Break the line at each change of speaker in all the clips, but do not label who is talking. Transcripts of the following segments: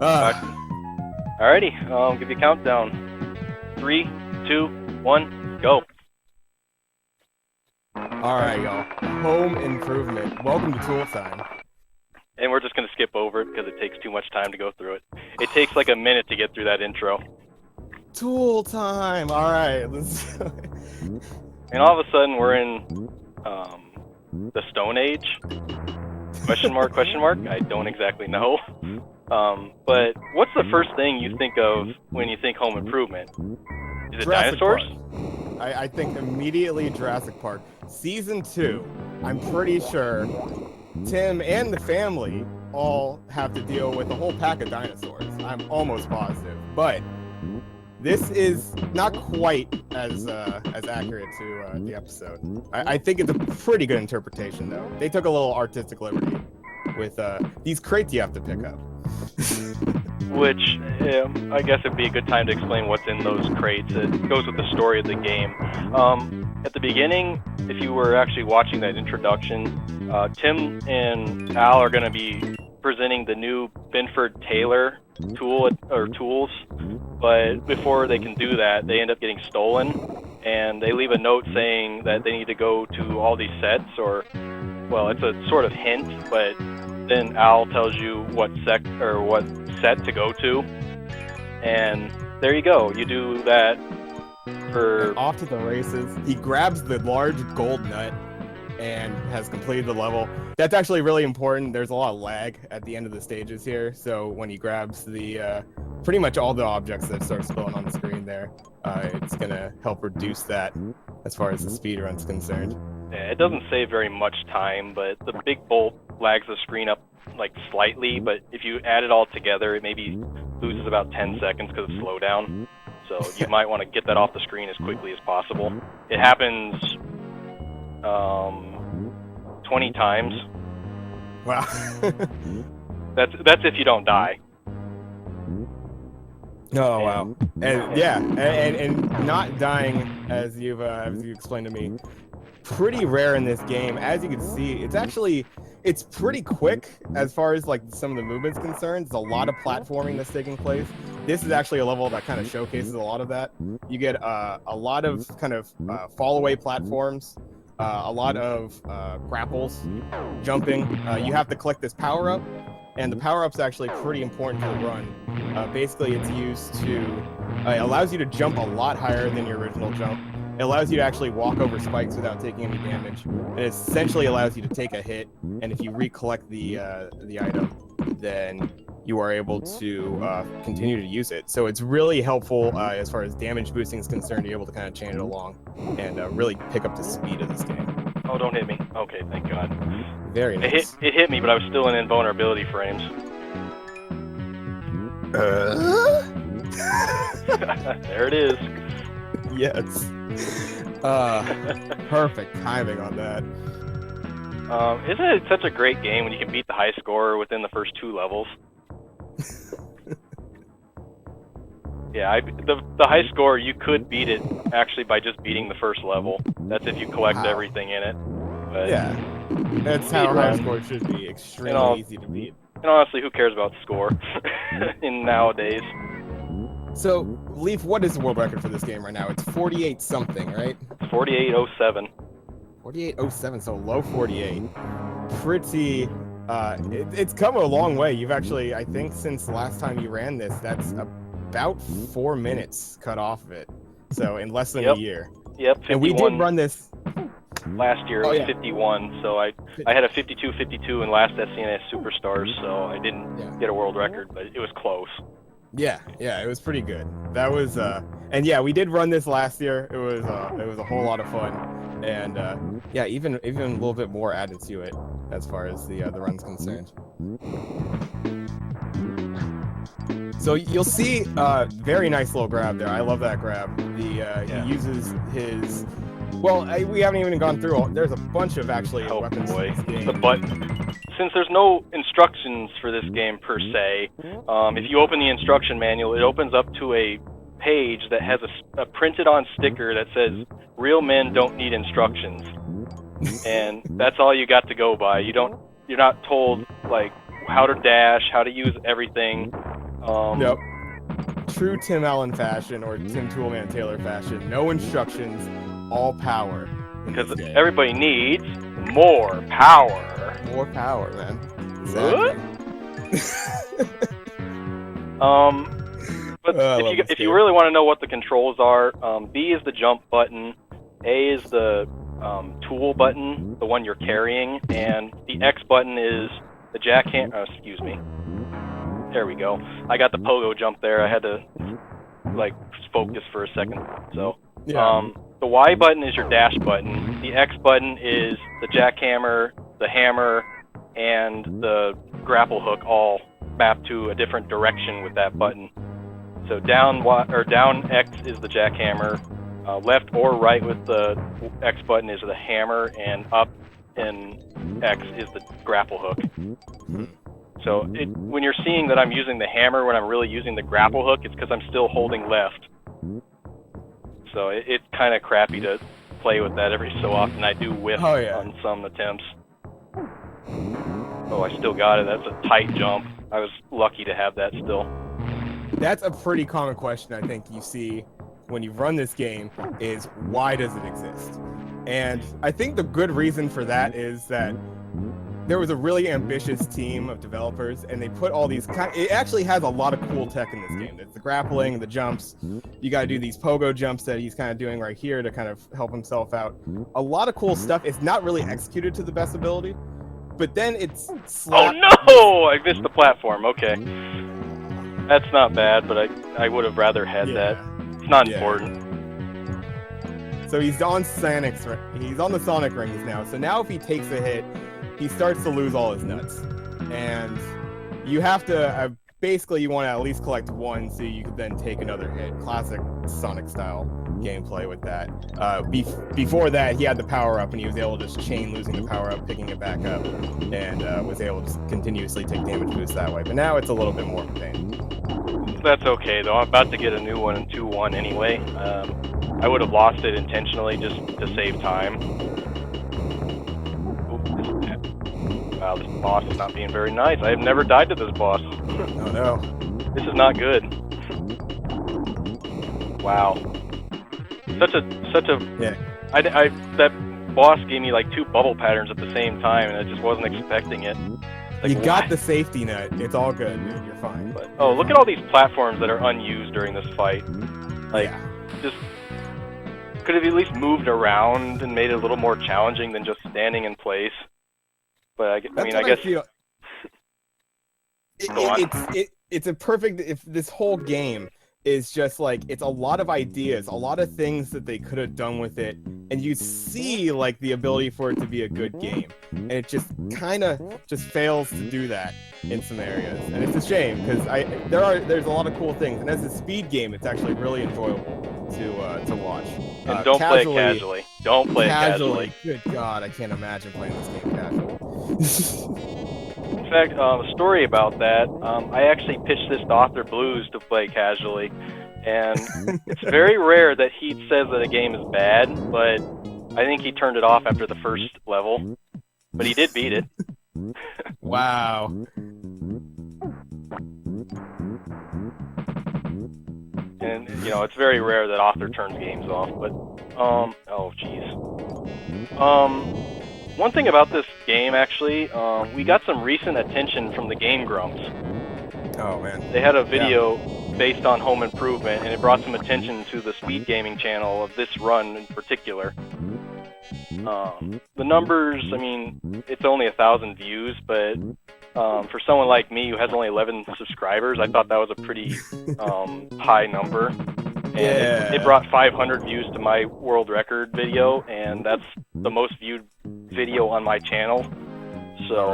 Alrighty, give you a countdown. 3, 2, 1, go.
Alright, y'all. Home improvement. Welcome to Tool Time.
And we're just going to skip over it because it takes too much time to go through it. It takes like a minute to get through that intro.
Tool Time! Alright,
And all of a sudden we're in the Stone Age? Question mark, question mark? I don't exactly know. But what's the first thing you think of when you think home improvement? Is it
Jurassic
dinosaurs?
Park. I think immediately Jurassic Park. Season 2, I'm pretty sure Tim and the family all have to deal with a whole pack of dinosaurs. I'm almost positive. But this is not quite as accurate to the episode. I think it's a pretty good interpretation, though. They took a little artistic liberty with these crates you have to pick up.
Which, I guess it'd be a good time to explain what's in those crates. It goes with the story of the game. At the beginning, if you were actually watching that introduction, Tim and Al are going to be presenting the new Binford Taylor tools, but before they can do that, they end up getting stolen, and they leave a note saying that they need to go to all these sets, or, well, it's a sort of hint, but then Al tells you what set to go to, and there you go. You do that for...
And off to the races. He grabs the large gold nut and has completed the level. That's actually really important. There's a lot of lag at the end of the stages here, so when he grabs the pretty much all the objects that start spilling on the screen there, it's gonna help reduce that as far as the speed run's concerned.
Yeah, it doesn't save very much time, but the big bolt lags the screen up like slightly, but if you add it all together, it maybe loses about 10 seconds because of slowdown. So you might want to get that off the screen as quickly as possible. It happens 20 times.
Wow.
That's if you don't die.
Oh wow. And yeah, and not dying, as you explained to me, pretty rare in this game. As you can see, it's pretty quick as far as like some of the movement's concerned. There's a lot of platforming that's taking place. This is actually a level that kind of showcases a lot of that. You get a lot of kind of fall away platforms, a lot of grapples, jumping. You have to collect this power up, and the power up's actually pretty important to the run. Basically, it's used to it allows you to jump a lot higher than your original jump. It allows you to actually walk over spikes without taking any damage. It essentially allows you to take a hit, and if you recollect the item, then you are able to continue to use it. So it's really helpful as far as damage boosting is concerned, to be able to kind of chain it along and really pick up the speed of this game.
Oh, don't hit me. Okay, thank God.
Very nice.
It hit me, but I was still in invulnerability frames. There it is.
Yes. Perfect timing on that.
Isn't it such a great game when you can beat the high score within the first 2 levels? Yeah, the high score, you could beat it actually by just beating the first level. That's if you collect everything in it. But
yeah, that's how high score should be. Extremely easy to beat.
And honestly, who cares about the score in nowadays?
So, Leaf, what is the world record for this game right now? It's 48 something, right?
4807.
4807, so low 48. Pretty, it's come a long way. You've actually, I think since the last time you ran this, that's about 4 minutes cut off of it. So, in less than a year.
Yep, 51.
And we did run this
last year. It was 51, so I had a 52-52 in last SNES Superstars, so I didn't get a world record, but it was close.
Yeah, it was pretty good. That was, and yeah, we did run this last year. It was a whole lot of fun, and yeah, even a little bit more added to it as far as the run's concerned. So you'll see, very nice little grab there. I love that grab. He uses his. Well, we haven't even gone through. There's a bunch of actually weapons in this game.
The button. Since there's no instructions for this game per se, if you open the instruction manual, it opens up to a page that has a printed-on sticker that says, "Real men don't need instructions," and that's all you got to go by. You're not told like how to dash, how to use everything.
Nope. True Tim Allen fashion, or Tim Toolman Taylor fashion. No instructions, all power.
Because everybody needs more power.
More power, man. Exactly.
But if you really want to know what the controls are, B is the jump button, A is the tool button, the one you're carrying, and the X button is the jackhammer. Excuse me. There we go. I got the pogo jump there. I had to focus for a second. So, the Y button is your dash button. The X button is the jackhammer, the hammer, and the grapple hook all mapped to a different direction with that button. So down X is the jackhammer, left or right with the X button is the hammer, and up in X is the grapple hook. So when you're seeing that I'm using the hammer when I'm really using the grapple hook, it's because I'm still holding left. So it's kind of crappy to play with that every so often. I do whiff on some attempts. Oh, I still got it. That's a tight jump. I was lucky to have that still.
That's a pretty common question I think you see when you run this game is, why does it exist? And I think the good reason for that is that there was a really ambitious team of developers, and they put all these it actually has a lot of cool tech in this game. There's the grappling, the jumps. You got to do these pogo jumps that he's kind of doing right here to kind of help himself out. A lot of cool stuff. It's not really executed to the best ability, but then it's
Oh no! I missed the platform. Okay. That's not bad, but I would have rather had that. It's not important.
So he's on he's on the Sonic rings now. So now if he takes a hit, he starts to lose all his nuts. And you have to, basically you want to at least collect one so you can then take another hit. Classic Sonic style gameplay with that. Before that, he had the power up and he was able to just chain losing the power up, picking it back up, and was able to continuously take damage boosts that way. But now it's a little bit more of a pain.
That's okay though. I'm about to get a new one in 2-1 anyway. I would have lost it intentionally just to save time. Wow, this boss is not being very nice. I have never died to this boss.
Oh no.
This is not good. Wow. Such a that boss gave me like 2 bubble patterns at the same time, and I just wasn't expecting it. Like,
you got the safety net. It's all good, dude. You're fine.
But, look at all these platforms that are unused during this fight. Just could have at least moved around and made it a little more challenging than just standing in place. But I guess it's a perfect. If this whole game is just like, it's a lot of ideas, a lot of things that they could have done with it, and you see like the ability for it to be a good game, and it just kind of just fails to do that in some areas, and it's a shame because there's a lot of cool things, and as a speed game, it's actually really enjoyable to watch. And don't play it casually. Don't play it casually.
Good God, I can't imagine playing this game casually.
In fact, a story about that, I actually pitched this to Author Blues to play casually, and it's very rare that he says that a game is bad, but I think he turned it off after the first level, but he did beat it.
Wow.
And, it's very rare that Author turns games off, but, oh, jeez. One thing about this game, actually, we got some recent attention from the Game Grumps.
Oh, man.
They had a video based on Home Improvement, and it brought some attention to the speed gaming channel of this run in particular. The numbers, it's only 1,000 views, but for someone like me who has only 11 subscribers, I thought that was a pretty high number. And it brought 500 views to my world record video, and that's the most viewed video on my channel. So,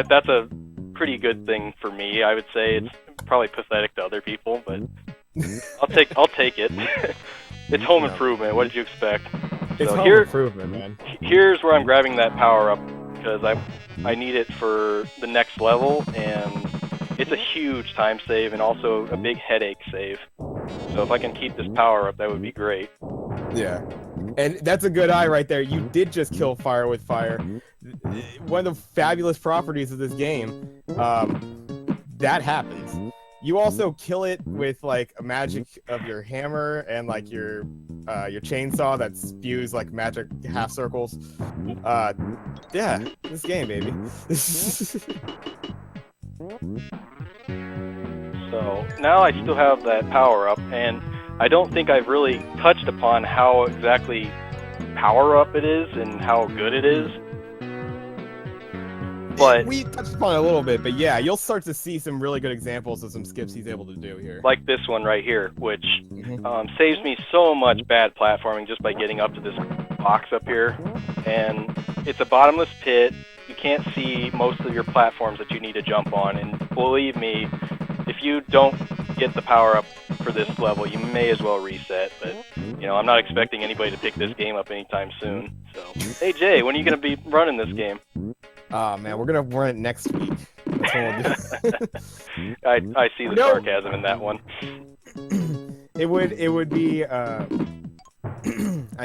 that's a pretty good thing for me. I would say it's probably pathetic to other people, but I'll take it. It's Home Improvement. What did you expect?
It's Home Improvement, man.
Here's where I'm grabbing that power up because I need it for the next level, and it's a huge time save and also a big headache save. So if I can keep this power up, that would be great.
Yeah. And that's a good eye right there. You did just kill fire with fire. One of the fabulous properties of this game, that happens. You also kill it with like a magic of your hammer and like your chainsaw that spews like magic half circles. Yeah, this game, baby.
So now I still have that power up, and I don't think I've really touched upon how exactly power up it is and how good it is. But
we touched upon it a little bit, but yeah, you'll start to see some really good examples of some skips he's able to do here.
Like this one right here, which saves me so much bad platforming just by getting up to this box up here. And it's a bottomless pit. You can't see most of your platforms that you need to jump on. And believe me, if you don't get the power up for this level, you may as well reset. But, you know, I'm not expecting anybody to pick this game up anytime soon. So, hey Jay, when are you going to be running this game?
Oh man, we're gonna run it next week. That's what we'll do.
I see the sarcasm in that one.
It would be. I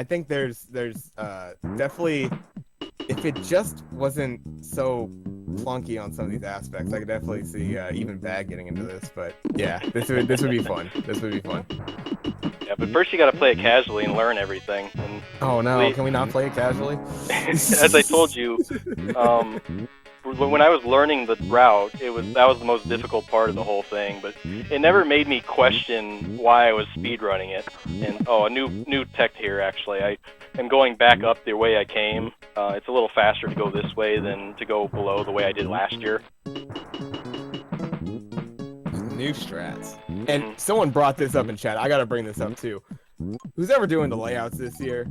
think there's definitely, if it just wasn't so clunky on some of these aspects, I could definitely see even Bad getting into this. But yeah, this would be fun. This would be fun.
Yeah, but first you got to play it casually and learn everything. And
oh no, can we not play it casually?
As I told you, when I was learning the route, that was the most difficult part of the whole thing. But it never made me question why I was speedrunning it. And a new tech here actually. I am going back up the way I came. It's a little faster to go this way than to go below the way I did last year.
New strats. And someone brought this up in chat. I gotta bring this up too. Who's ever doing the layouts this year?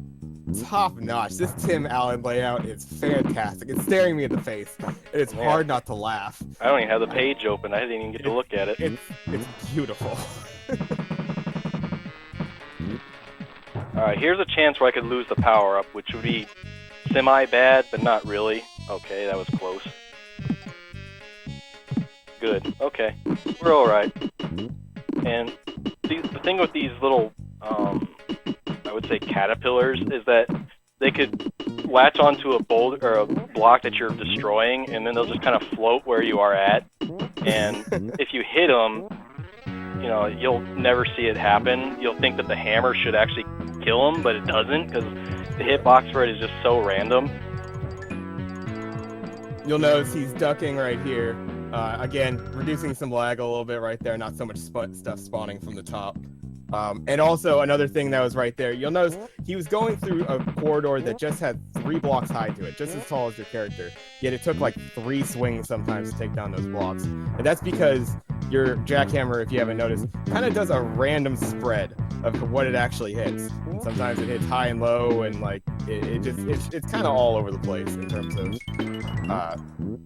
Top notch. This Tim Allen layout is fantastic. It's staring me in the face, and it's hard not to laugh.
I don't even have the page open. I didn't even get to look at it.
It's beautiful.
Alright, here's a chance where I could lose the power up, which would be semi-bad, but not really. Okay, that was close. Good. Okay. We're alright. And the thing with these little, I would say caterpillars, is that they could latch onto a boulder or a block that you're destroying, and then they'll just kind of float where you are at. And if you hit them, you know, you'll never see it happen. You'll think that the hammer should actually kill them, but it doesn't, because the hitbox for it is just so random.
You'll notice he's ducking right here. Again, reducing some lag a little bit right there, not so much stuff spawning from the top. And also another thing that was right there, you'll notice he was going through a corridor that just had 3 blocks high to it, just as tall as your character. Yet it took like 3 swings sometimes to take down those blocks. And that's because your jackhammer, if you haven't noticed, kind of does a random spread of what it actually hits. And sometimes it hits high and low, and like it's kind of all over the place in terms of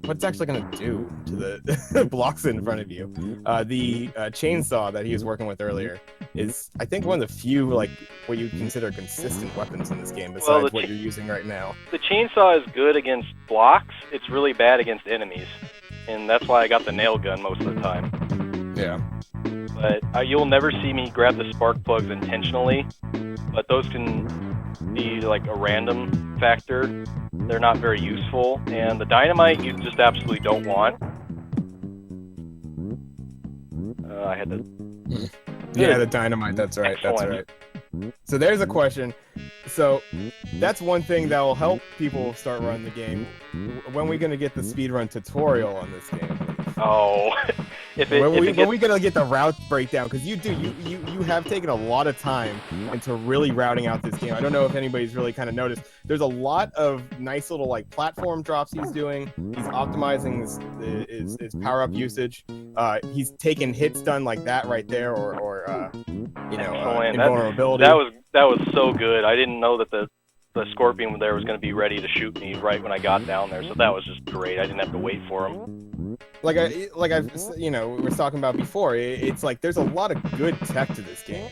what it's actually going to do to the blocks in front of you. The chainsaw that he was working with earlier is, I think, one of the few, like, what you consider consistent weapons in this game, besides what you're using right now.
The chainsaw is good against blocks. It's really bad against enemies. And that's why I got the nail gun most of the time.
Yeah.
But you'll never see me grab the spark plugs intentionally. But those can be, like, a random factor. They're not very useful. And the dynamite you just absolutely don't want. I had to...
Yeah, the dynamite, that's right, that's right. So there's a question. So that's one thing that will help people start running the game. When are we going to get the speedrun tutorial on this game?
Oh,
when are we gonna get the route breakdown? Because you have taken a lot of time into really routing out this game. I don't know if anybody's really kind of noticed. There's a lot of nice little like platform drops he's doing. He's optimizing his power up usage. He's taking hits done like that right there, or invulnerability.
That was so good. I didn't know that the scorpion there was going to be ready to shoot me right when I got down there, so that was just great. I didn't have to wait for him.
Like I we were talking about before, it's like there's a lot of good tech to this game.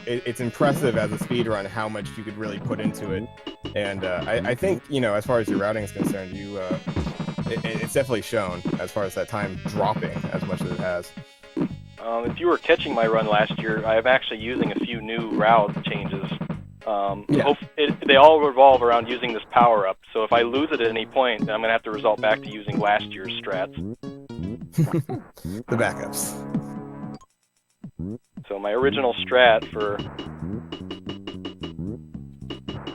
It's impressive as a speedrun how much you could really put into it, and I think, as far as your routing is concerned, it's definitely shown as far as that time dropping as much as it has.
If you were catching my run last year, I am actually using a few new route changes. They all revolve around using this power-up, so if I lose it at any point, then I'm going to have to resort back to using last year's strats.
The backups.
So my original strat for...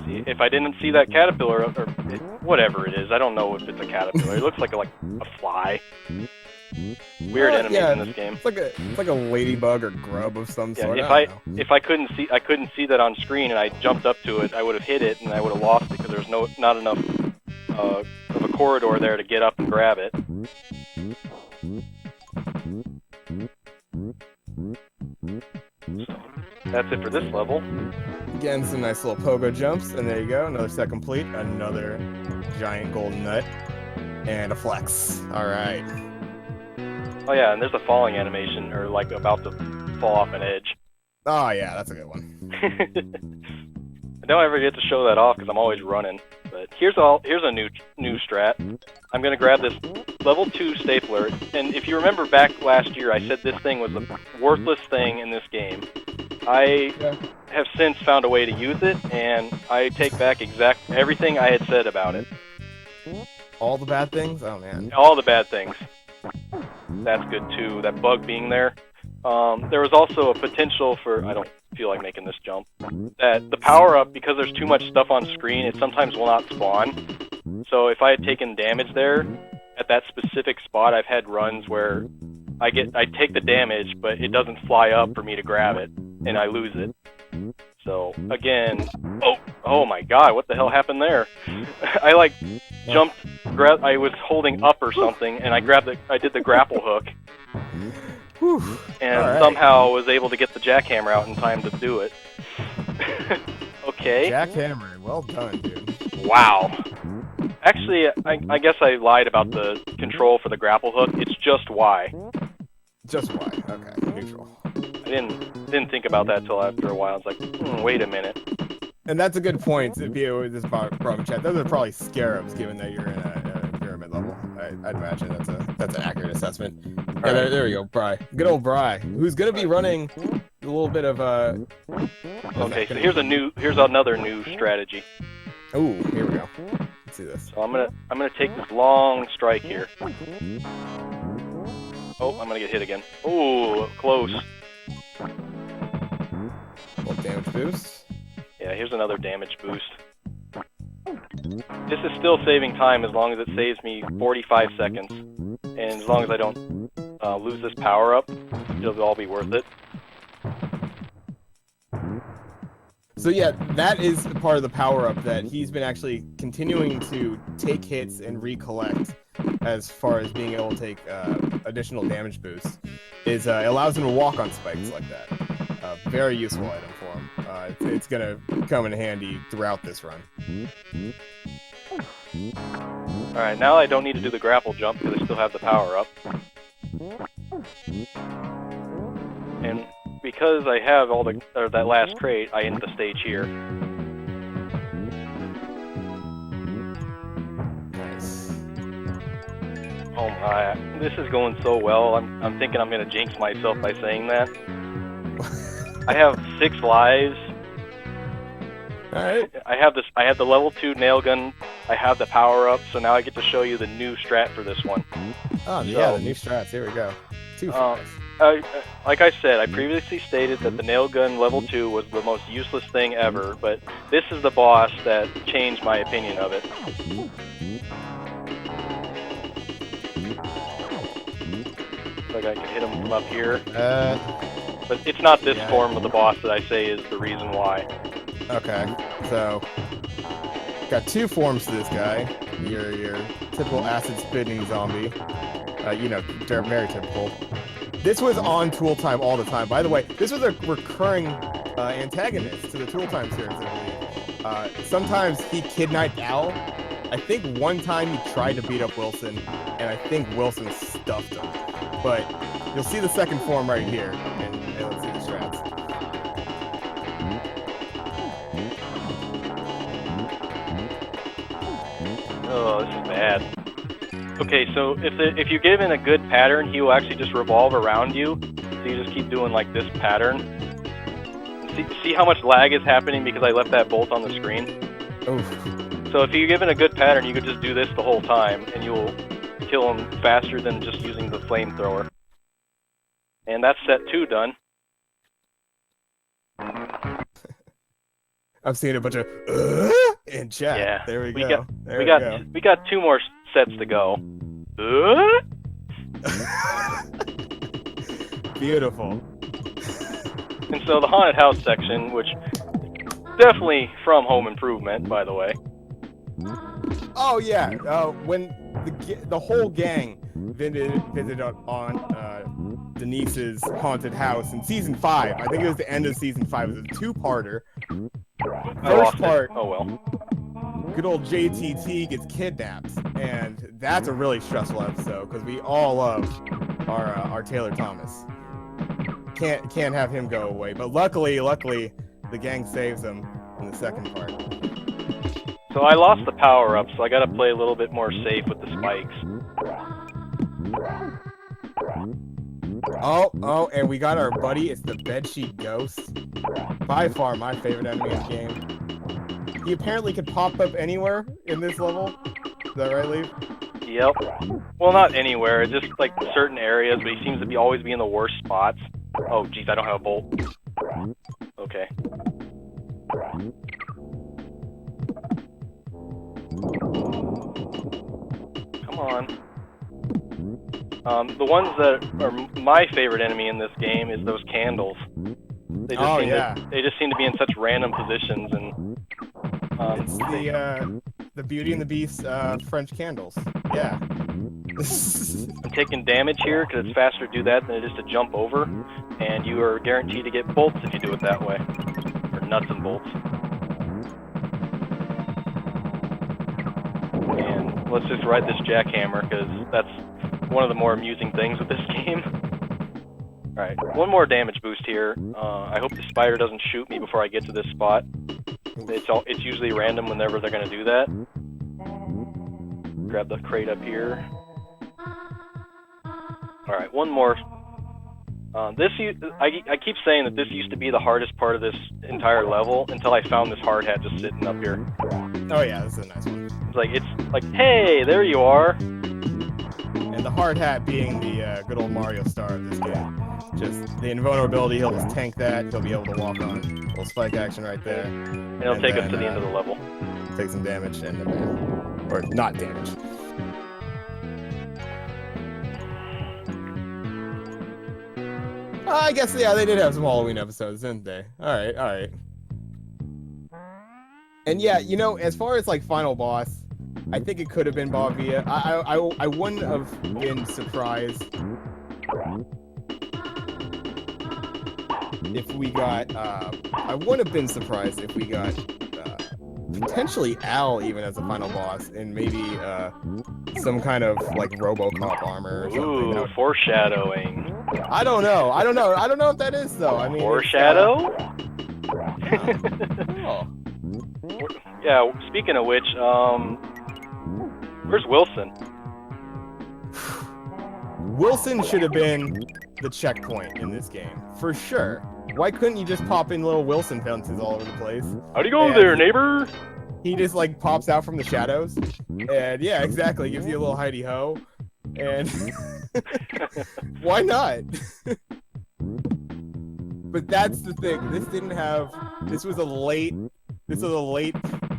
See, if I didn't see that caterpillar, or whatever it is, I don't know if it's a caterpillar. It looks like a fly. Weird enemies in this game.
It's like a ladybug or grub of some sort.
If I couldn't see that on screen and I jumped up to it, I would have hit it and I would have lost it because there's not enough of a corridor there to get up and grab it. So, that's it for this level.
Again, some nice little pogo jumps, and there you go. Another set complete. Another giant golden nut, and a flex. All right.
Oh yeah, and there's a falling animation, or like about to fall off an edge.
Oh yeah, that's a good one.
I don't ever get to show that off because I'm always running. But here's a new strat. I'm gonna grab this level 2 stapler, and if you remember back last year, I said this thing was the worthless thing in this game. I have since found a way to use it, and I take back everything I had said about it.
All the bad things? Oh man.
All the bad things. That's good too. That bug being there. There was also a potential for, I don't feel like making this jump, that the power-up, because there's too much stuff on screen, it sometimes will not spawn. So if I had taken damage there, at that specific spot, I've had runs where I take the damage, but it doesn't fly up for me to grab it, and I lose it. So, again, oh my god, what the hell happened there? I jumped, I was holding up or something, and I did the grapple hook. And somehow was able to get the jackhammer out in time to do it. Okay.
Jackhammer, well done, dude.
Wow. Actually, I guess I lied about the control for the grapple hook. It's just Y.
Just Y. Okay, neutral.
I didn't think about that till after a while. I was like, wait a minute.
And that's a good point. This problem chat. Those are probably scarabs, given that you're in a pyramid level. I'd imagine that's an accurate assessment. Yeah, there we go, Bry. Good old Bry, who's gonna be running a little bit of
Okay, so here's another new strategy.
Oh, here we go. Let's see this.
So I'm gonna take this long strike here. Oh, I'm gonna get hit again. Oh, close.
Little damage boost.
Yeah, here's another damage boost. This is still saving time as long as it saves me 45 seconds. And as long as I don't lose this power-up, it'll all be worth it.
So yeah, that is part of the power-up that he's been actually continuing to take hits and recollect as far as being able to take additional damage boosts. It allows him to walk on spikes like that. Very useful item for him. It's going to come in handy throughout this run.
Alright, now I don't need to do the grapple jump because I still have the power-up. And because I have that last crate, I end the stage here.
Nice.
Oh my, this is going so well. I'm thinking I'm going to jinx myself by saying that. I have 6 lives.
Alright.
I have the level 2 nail gun. I have the power up, so now I get to show you the new strat for this one.
Oh yeah, the new strats. Here we go. 2 strats.
Like I said, I previously stated that the nail gun level 2 was the most useless thing ever, but this is the boss that changed my opinion of it. Like I can hit him from up here. But it's not this form of the boss that I say is the reason why.
Okay, so got 2 forms to this guy. Your typical acid spitting zombie. They're very typical. This was on Tool Time all the time. By the way, this was a recurring antagonist to the Tool Time series, I believe. Sometimes he kidnapped Al. I think one time he tried to beat up Wilson, and I think Wilson stuffed him. But you'll see the second form right here, and let's see the strats.
Oh, this is bad. Okay, so if you give him a good pattern, he will actually just revolve around you. So you just keep doing like this pattern. See how much lag is happening because I left that bolt on the screen?
Oof.
So if you give it a good pattern, you could just do this the whole time, and he'll kill him faster than just using the flamethrower. And that's set 2 done.
I've seen a bunch of in chat.
Yeah,
There we go.
We got 2 more sets to go.
Beautiful.
And so the haunted house section, which definitely from Home Improvement, by the way.
Oh yeah. When the whole gang visited on Denise's haunted house in season 5. I think it was the end of season 5. It was a 2-parter. First part.
Oh well.
Good old JTT gets kidnapped, and that's a really stressful episode because we all love our Taylor Thomas. Can't have him go away, but luckily the gang saves him in the second part.
So I lost the power up, so I gotta play a little bit more safe with the spikes.
Oh, and we got our buddy. It's the bedsheet ghost. By far my favorite enemy in the game. He apparently could pop up anywhere in this level. Is that right, Lee?
Yep. Well, not anywhere, just like certain areas, but he seems to always be in the worst spots. Oh, geez, I don't have a bolt. Okay. Come on. The ones that are my favorite enemy in this game is those candles. They just seem to be in such random positions, and
it's the Beauty and the Beast French candles. Yeah.
I'm taking damage here because it's faster to do that than it is to jump over, and you are guaranteed to get bolts if you do it that way, or nuts and bolts. And let's just ride this jackhammer because that's one of the more amusing things with this game. Alright, one more damage boost here. I hope the spider doesn't shoot me before I get to this spot. It's usually random whenever they're going to do that. Grab the crate up here. Alright, one more. I keep saying that this used to be the hardest part of this entire level until I found this hard hat just sitting up here.
Oh yeah, this is a nice one.
It's like, hey, there you are.
And the hard hat being the good old Mario star of this game. Just the invulnerability, he'll just tank that, he'll be able to walk on. A little spike action right there.
And it'll take us to the end of the level.
Take some damage and then, or not damage. I guess, yeah, they did have some Halloween episodes, didn't they? Alright. And yeah, you know, as far as like final boss, I think it could have been Bob Villa. I wouldn't have been surprised if we got, I wouldn't have been surprised if we got potentially Al even as a final boss, and maybe some kind of like RoboCop armor or something.
Ooh, foreshadowing.
I don't know if that is though. I mean,
foreshadow? Yeah, speaking of which, where's Wilson?
Wilson should have been the checkpoint in this game, for sure. Why couldn't you just pop in little Wilson fences all over the place?
How'd you go there, neighbor?
He just like pops out from the shadows, and yeah, exactly, gives you a little hidey ho, and why not? But that's the thing. This was a late,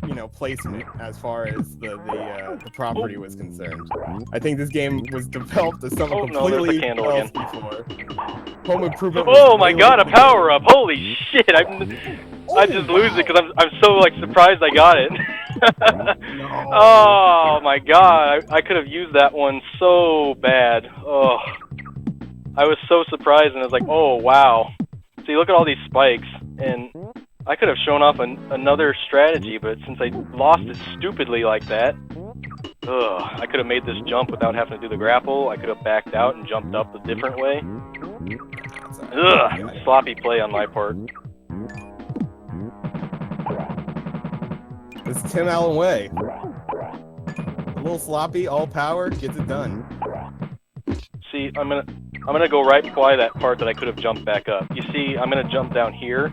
you know, placement as far as the property was concerned. I think this game was developed as something completely else before. Home Improvement.
Oh my God, a power up! Holy shit! I just lose it because I'm so like surprised I got it.
No.
Oh my God, I could have used that one so bad. Oh, I was so surprised, and I was like, oh wow. See, look at all these spikes, and I could have shown off another strategy, but since I lost it stupidly like that, I could have made this jump without having to do the grapple. I could have backed out and jumped up a different way. Sloppy play on my part.
It's Tim Allen way. A little sloppy, all power, gets it done.
See, I'm gonna go right by that part that I could have jumped back up. You see, I'm gonna jump down here,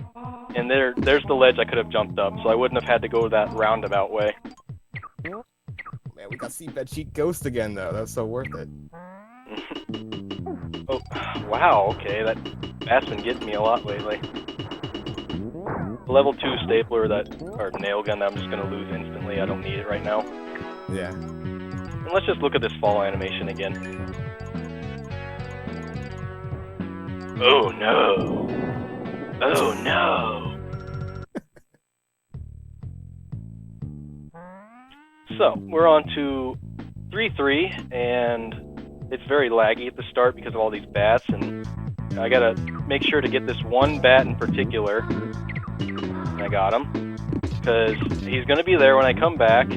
and there's the ledge I could have jumped up, so I wouldn't have had to go that roundabout way.
Man, I got to see Bedsheet Ghost again, though. That's so worth it.
Oh, wow, okay, that's been getting me a lot lately. Level 2 stapler or nail gun that I'm just gonna lose instantly. I don't need it right now.
Yeah.
And let's just look at this fall animation again. Oh no! Oh no! So, we're on to 3-3, and it's very laggy at the start because of all these bats, and I gotta make sure to get this one bat in particular. And I got him, because he's gonna be there when I come back,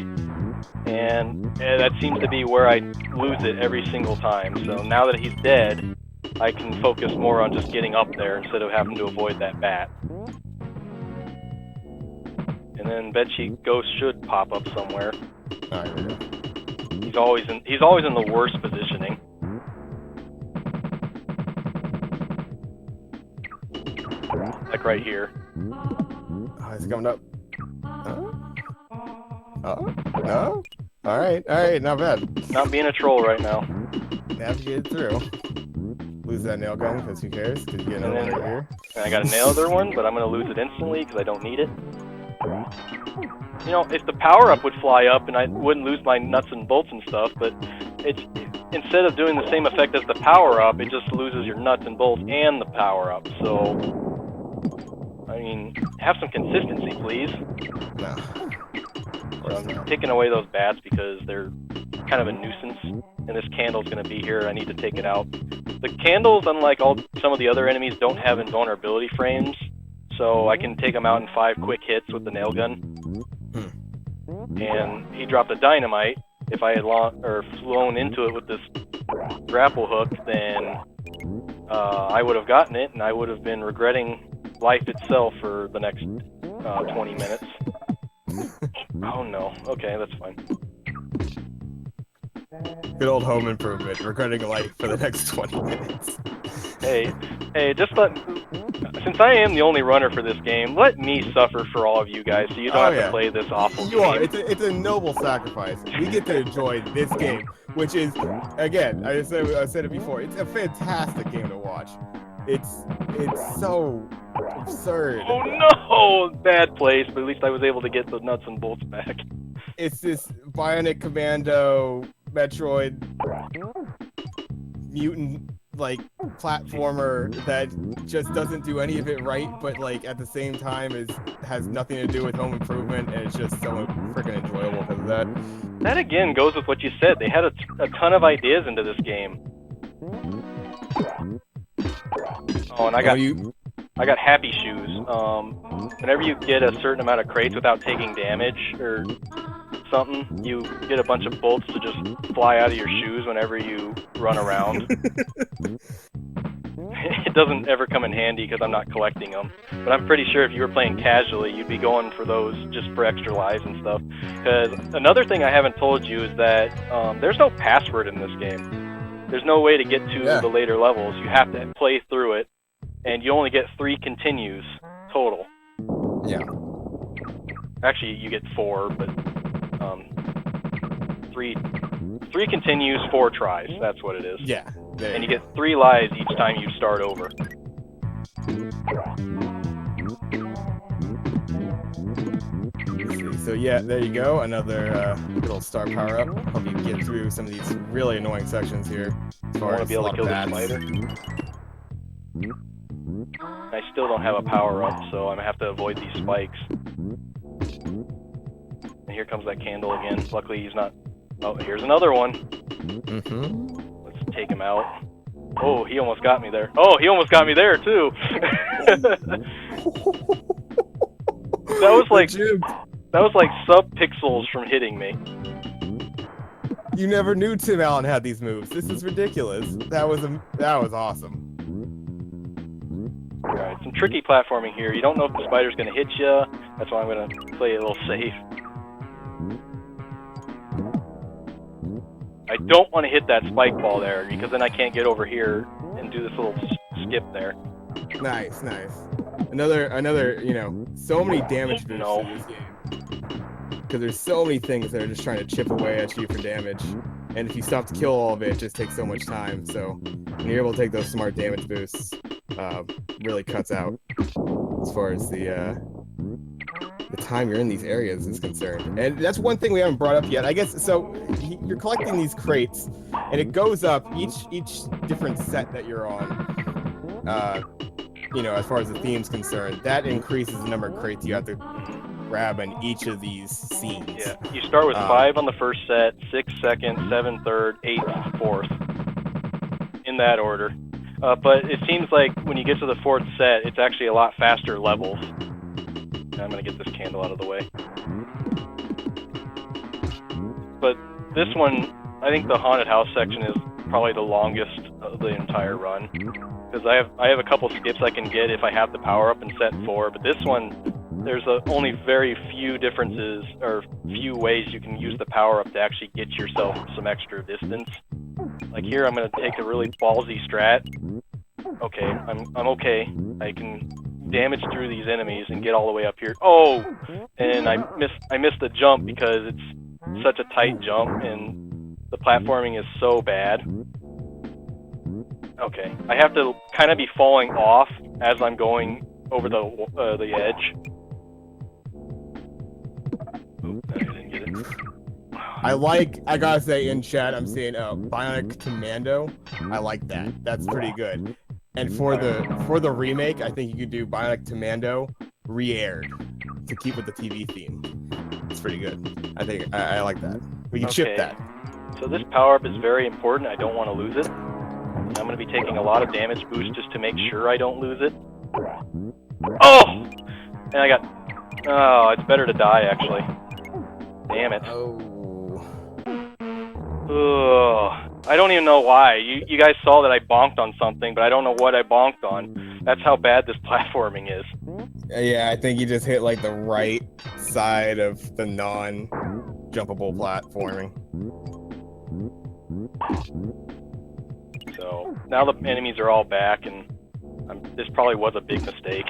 and that seems to be where I lose it every single time. So now that he's dead, I can focus more on just getting up there instead of having to avoid that bat. And then Bedsheet Ghost should pop up somewhere.
Alright, here we go.
He's always in the worst positioning. Like right here.
Oh, he's coming up. Oh, no? Alright, not bad.
Not being a troll right now.
Navigate through. Lose that nail gun, because who cares? Because you get another one right here.
And I got another one, but I'm going to lose it instantly because I don't need it. You know, if the power-up would fly up and I wouldn't lose my nuts and bolts and stuff, but instead of doing the same effect as the power-up, it just loses your nuts and bolts and the power-up. So, I mean, have some consistency, please.
No.
So I'm taking away those bats because they're kind of a nuisance, and this candle's going to be here. I need to take it out. The candles, unlike some of the other enemies, don't have invulnerability frames, so I can take them out in 5 quick hits with the nail gun. And he dropped a dynamite. If I had flown into it with this grapple hook, then I would have gotten it, and I would have been regretting life itself for the next 20 minutes. Oh no. Okay, that's fine.
Good old home improvement. Regretting life for the next 20 minutes.
Hey, since I am the only runner for this game, let me suffer for all of you guys so you don't have to play this awful game.
You are. It's a noble sacrifice. We get to enjoy this game, which is, again, I said it before, it's a fantastic game to watch. It's so absurd.
Oh no! Bad place, but at least I was able to get the nuts and bolts back.
It's this Bionic Commando, Metroid, mutant, platformer that just doesn't do any of it right, but at the same time has nothing to do with home improvement, and it's just so freaking enjoyable because of that.
That again goes with what you said. They had a ton of ideas into this game. Oh, and I got happy shoes. Whenever you get a certain amount of crates without taking damage or something, you get a bunch of bolts to just fly out of your shoes whenever you run around. It doesn't ever come in handy because I'm not collecting them. But I'm pretty sure if you were playing casually, you'd be going for those just for extra lives and stuff. Because another thing I haven't told you is that there's no password in this game. There's no way to get to the later levels. You have to play through it, and you only get 3 continues total.
Yeah.
Actually, you get 4, but 3 continues, 4 tries. That's what it is.
Yeah.
And you get 3 lives each time you start over.
So yeah, there you go. Another good old star power up. Hope you get through some of these really annoying sections here.
I want to be able to kill the spider. I still don't have a power up, so I'm gonna have to avoid these spikes. And here comes that candle again. Luckily he's not. Oh, here's another one. Let's take him out. Oh, he almost got me there. Oh, he almost got me there too. That was like sub-pixels from hitting me.
You never knew Tim Allen had these moves. This is ridiculous. That was awesome.
Alright, some tricky platforming here. You don't know if the spider's going to hit you. That's why I'm going to play it a little safe. I don't want to hit that spike ball there, because then I can't get over here and do this little skip there.
Nice, nice. Another, so many damage boosts in this game. because there's so many things that are just trying to chip away at you for damage. And if you stop to kill all of it, it just takes so much time. So when you're able to take those smart damage boosts, really cuts out as far as the time you're in these areas is concerned. And that's one thing we haven't brought up yet. I guess, so you're collecting these crates, and it goes up each different set that you're on. You know, as far as the theme's concerned, that increases the number of crates you have to grab in each of these scenes.
Yeah, you start with 5 on the first set, 6 second, 7 third, 8 fourth, in that order. But it seems like when you get to the 4th set, it's actually a lot faster levels. I'm gonna get this candle out of the way. But this one, I think the haunted house section is probably the longest of the entire run, because I have a couple skips I can get if I have the power up in set 4. But this one, there's only very few differences or few ways you can use the power up to actually get yourself some extra distance. Like here, I'm gonna take a really ballsy strat. Okay, I'm okay. I can damage through these enemies and get all the way up here. Oh, and I missed the jump because it's such a tight jump and the platforming is so bad. Okay, I have to kind of be falling off as I'm going over the edge. Oop, I didn't get it.
I gotta say, in chat, I'm seeing Bionic Commando. I like that. That's pretty good. And for the remake, I think you could do Bionic Commando re-aired to keep with the TV theme. It's pretty good. I think I like that. We can ship that.
So this power-up is very important. I don't want to lose it. I'm going to be taking a lot of damage boost just to make sure I don't lose it. Oh! And I got... Oh, it's better to die, actually. Damn it. Ugh. I don't even know why. You guys saw that I bonked on something, but I don't know what I bonked on. That's how bad this platforming is.
Yeah, I think you just hit like the right side of the non-jumpable platforming.
So now the enemies are all back, and this probably was a big mistake.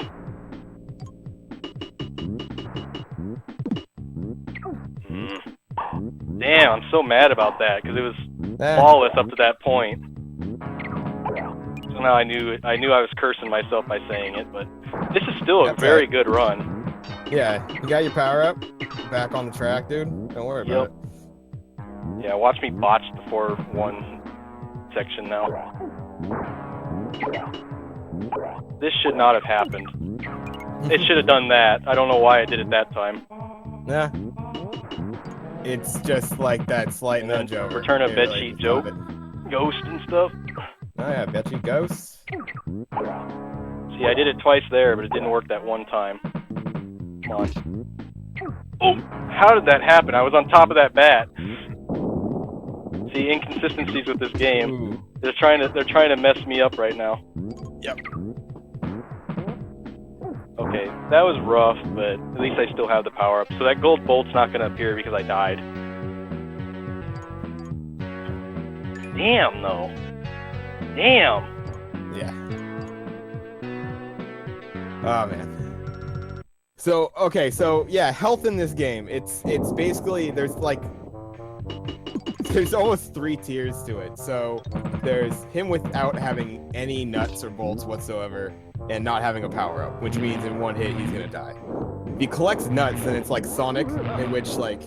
Damn, I'm so mad about that because it was flawless up to that point. So now I knew I was cursing myself by saying it, but this is still a very good run.
Yeah, you got your power up, back on the track, dude. Don't worry about it.
Yeah, watch me botch the 4-1 section now. This should not have happened. It should have done that. I don't know why I did it that time.
Nah. It's just like that slight nudge over.
Return a bedsheet joke. Ghost and stuff.
Oh yeah, bedsheet ghosts.
See, I did it twice there, but it didn't work that one time. Come on. Oh, how did that happen? I was on top of that bat. See, inconsistencies with this game.
Ooh.
They're trying to mess me up right now.
Yep.
Okay, that was rough, but at least I still have the power up. So that gold bolt's not going to appear because I died. Damn, though. Damn.
Yeah. Oh man. So okay, so yeah, health in this game. It's basically there's almost 3 tiers to it. So there's him without having any nuts or bolts whatsoever and not having a power up, which means in one hit he's gonna die. If he collects nuts, then it's like Sonic, in which like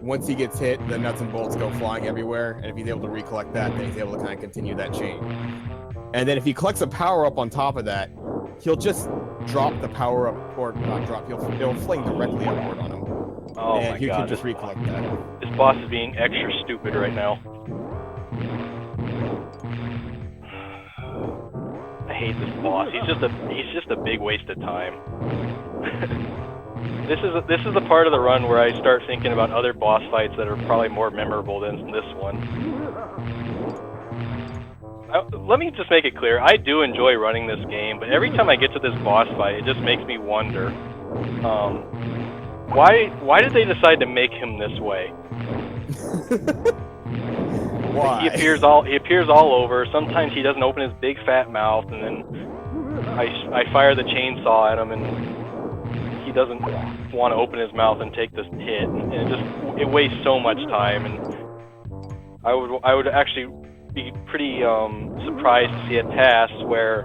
once he gets hit, the nuts and bolts go flying everywhere, and if he's able to recollect that, then he's able to kind of continue that chain. And then if he collects a power up on top of that, he'll just drop the power up, or not drop, he'll fling directly upward on him.
Oh
and
my
you
god.
can just recollect that.
This boss is being extra stupid right now. I hate this boss. He's just a big waste of time. This is the part of the run where I start thinking about other boss fights that are probably more memorable than this one. Let me just make it clear, I do enjoy running this game, but every time I get to this boss fight, it just makes me wonder, why did they decide to make him this way?
Why?
He appears all over. Sometimes he doesn't open his big fat mouth, and then I fire the chainsaw at him, and he he doesn't want to open his mouth and take this hit, and it wastes so much time. And I would actually be pretty surprised to see a task where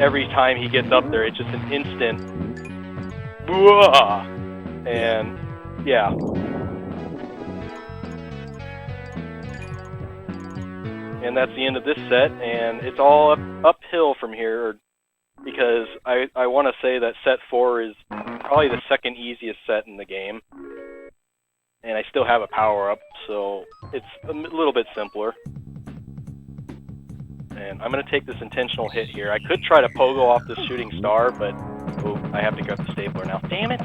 every time he gets up there, it's just an instant, and yeah. And that's the end of this set, and it's all uphill from here, because I want to say that set 4 is probably the second easiest set in the game, and I still have a power-up, so it's a little bit simpler. And I'm going to take this intentional hit here. I could try to pogo off this shooting star, but I have to grab the stapler now. Damn it!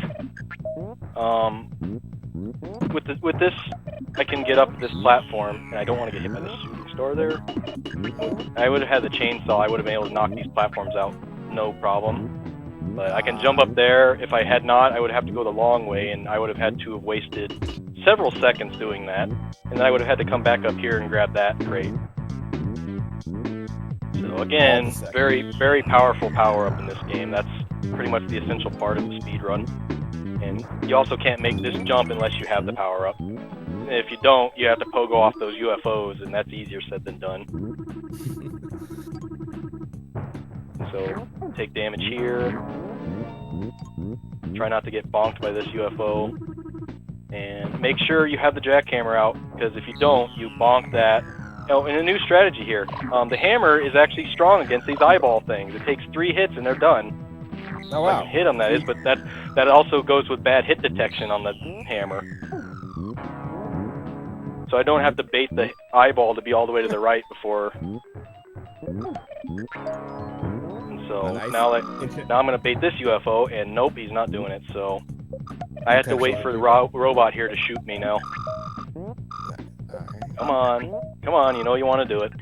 With this, I can get up this platform, and I don't want to get hit by the shooting star there. I would have had the chainsaw. I would have been able to knock these platforms out, no problem. But I can jump up there. If I had not, I would have to go the long way, and I would have had to have wasted several seconds doing that. And then I would have had to come back up here and grab that crate. So again, very, very powerful power-up in this game. That's pretty much the essential part of the speed run. And you also can't make this jump unless you have the power-up. If you don't, you have to pogo off those UFOs, and that's easier said than done. So, take damage here. Try not to get bonked by this UFO. And make sure you have the jackhammer out, because if you don't, you bonk that. Oh, and a new strategy here. The hammer is actually strong against these eyeball things. It takes 3 hits and they're done.
Oh, wow.
Like hit them, that is, but that also goes with bad hit detection on the hammer. So I don't have to bait the eyeball to be all the way to the right before. And so now I'm going to bait this UFO, and nope, he's not doing it. So I have to wait for the robot here to shoot me now. Come on, you know you want to do it.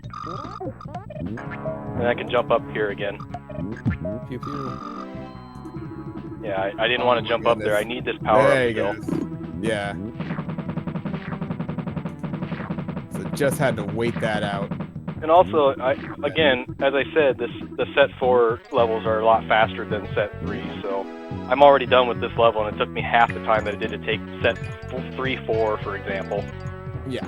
And I can jump up here again.
Pew pew.
Yeah, I didn't want to jump up there. I need this power
there
up
you go. Yeah. So just had to wait that out.
And also, again, as I said, the set 4 levels are a lot faster than set 3, so I'm already done with this level, and it took me half the time that it did to take set 3-4, for example.
Yeah.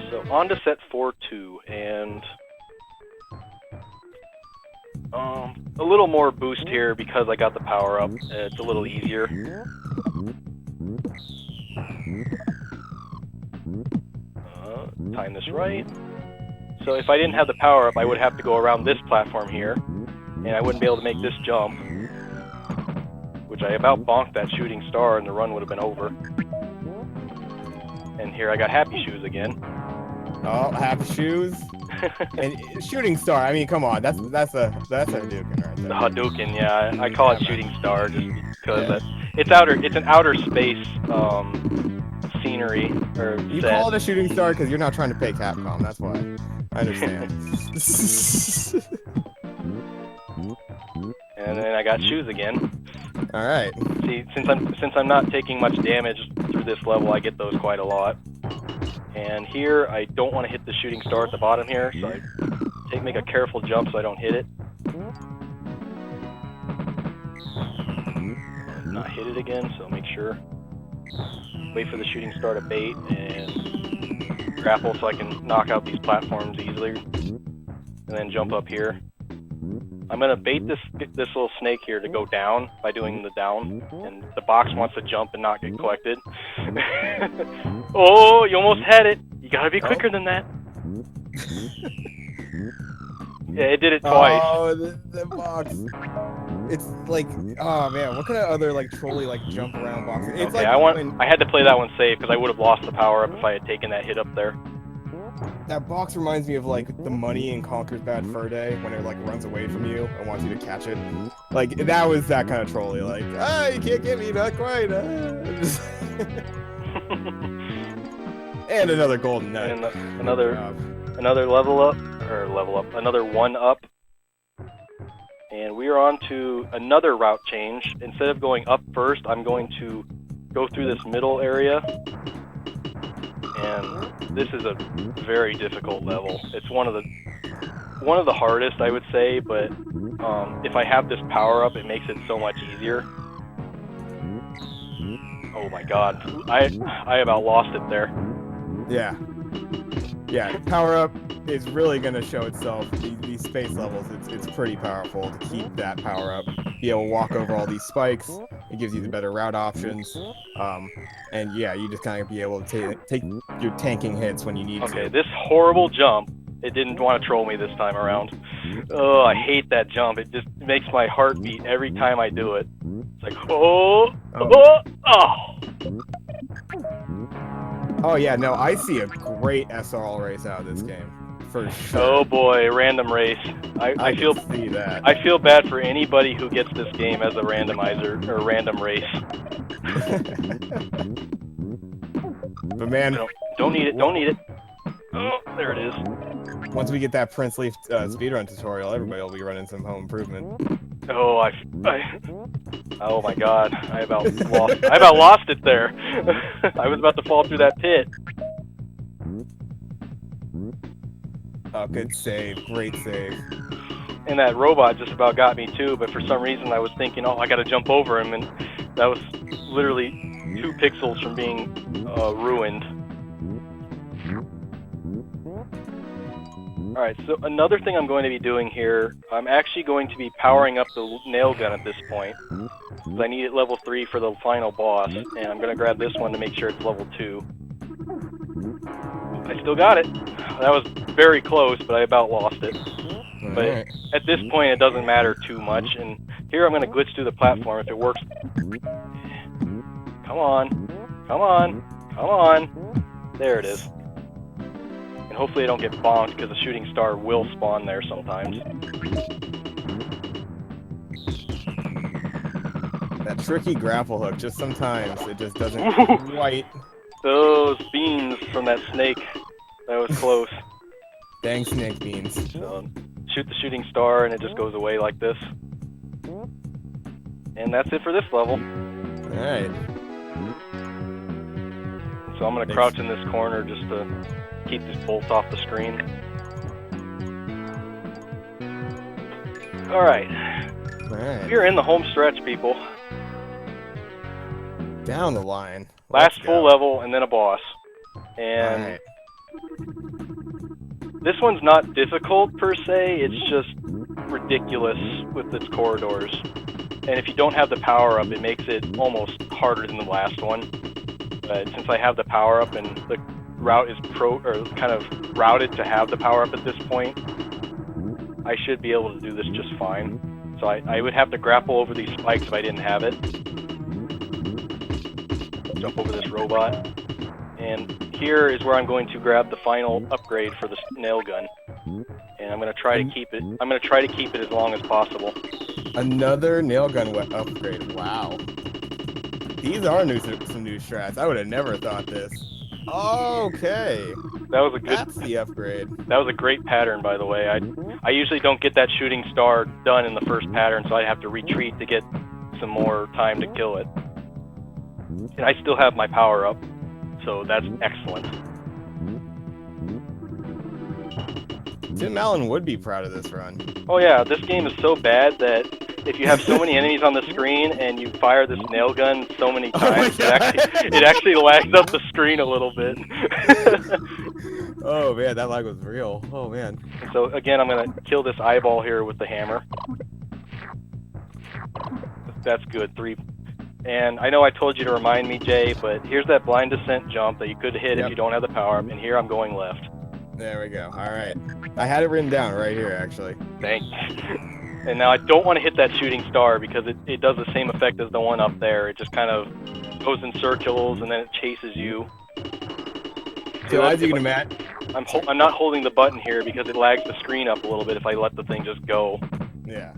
So on to set 4-2, and a little more boost here because I got the power up. It's a little easier. Time this right. So if I didn't have the power up, I would have to go around this platform here, and I wouldn't be able to make this jump, which I about bonked that shooting star, and the run would have been over. And here I got Happy Shoes again.
Oh, Happy Shoes. And shooting star. I mean, come on. That's a Hadouken right there.
The Hadouken, yeah. I call it shooting star just because it's an outer space scenery or
You
set.
call it a shooting star because you're not trying to pay Capcom. That's why. I understand.
And then I got shoes again.
All right.
See, since I'm not taking much damage through this level, I get those quite a lot. And here, I don't want to hit the shooting star at the bottom here, so I make a careful jump so I don't hit it. Not hit it again, so make sure. Wait for the shooting star to bait and grapple so I can knock out these platforms easily. And then jump up here. I'm going to bait this little snake here to go down by doing the down, and the box wants to jump and not get collected. Oh, you almost had it. You got to be quicker than that. Yeah, it did it twice.
Oh, the box. It's like, oh man, what kind of other like trolley like jump around boxes? It's
Okay,
like
I had to play that one safe because I would have lost the power up if I had taken that hit up there.
That box reminds me of like the money in Conker's Bad Fur Day when it like runs away from you and wants you to catch it. Like that was that kind of trolley. Like, you can't get me, not quite. And another golden nut.
And another level up, another 1-up. And we are on to another route change. Instead of going up first, I'm going to go through this middle area. And this is a very difficult level. It's one of the one of the hardest, I would say, but if I have this power-up, it makes it so much easier. Oh my god, I about lost it there.
Yeah. Yeah, power up is really going to show itself. These space levels, it's pretty powerful to keep that power up. Be able to walk over all these spikes. It gives you the better route options. And yeah, you just kind of be able to take your tanking hits when you need to.
Okay, this horrible jump, it didn't want to troll me this time around. Oh, I hate that jump. It just makes my heart beat every time I do it. It's like, oh.
Oh yeah, no, I see a great SRL race out of this game, for sure.
Oh boy, random race. I feel
see that.
I feel bad for anybody who gets this game as a randomizer or random race.
But man,
don't need it. Don't need it. Oh, there it is.
Once we get that Prince Leaf speedrun tutorial, everybody will be running some home improvement.
Oh, oh my god, I about lost it there. I was about to fall through that pit.
Oh, good save, great save.
And that robot just about got me too, but for some reason I was thinking, oh, I gotta jump over him, and that was literally 2 pixels from being ruined. Alright, so another thing I'm going to be doing here, I'm actually going to be powering up the nail gun at this point. Because I need it level 3 for the final boss, and I'm going to grab this one to make sure it's level 2. I still got it. That was very close, but I about lost it. But at this point it doesn't matter too much, and here I'm going to glitch through the platform if it works. Come on. Come on. Come on. There it is. And hopefully I don't get bonked, because the shooting star will spawn there sometimes.
That tricky grapple hook, just sometimes it just doesn't quite.
Those beans from that snake, that was close.
Dang snake beans.
So, shoot the shooting star and it just goes away like this. And that's it for this level.
Alright.
So I'm going to crouch in this corner just to keep this bolt off the screen. Alright. We're in the home stretch, people.
Down the line.
Last full level and then a boss. And this one's not difficult per se, it's just ridiculous with its corridors. And if you don't have the power up, it makes it almost harder than the last one. But since I have the power up and the route is kind of routed to have the power up at this point, I should be able to do this just fine. So I would have to grapple over these spikes if I didn't have it. Jump over this robot. And here is where I'm going to grab the final upgrade for the nail gun. And I'm going to try to keep it. I'm going to try to keep it as long as possible.
Another nail gun upgrade. Wow. These are some new strats. I would have never thought this. Okay. That's the upgrade.
That was a great pattern, by the way. I usually don't get that shooting star done in the first pattern, so I have to retreat to get some more time to kill it. And I still have my power up, so that's excellent.
Tim Allen would be proud of this run.
Oh yeah, this game is so bad that if you have so many enemies on the screen and you fire this nail gun so many times, it actually lags up the screen a little bit.
Oh man, that lag was real. Oh man.
So again, I'm going to kill this eyeball here with the hammer. That's good. 3. And I know I told you to remind me, Jay, but here's that blind descent jump that you could hit if you don't have the power up, and here I'm going left.
There we go. All right. I had it written down right here, actually.
Thanks. And now I don't want to hit that shooting star because it does the same effect as the one up there. It just kind of goes in circles and then it chases you.
So as you can imagine,
I'm not holding the button here because it lags the screen up a little bit if I let the thing just go.
Yeah.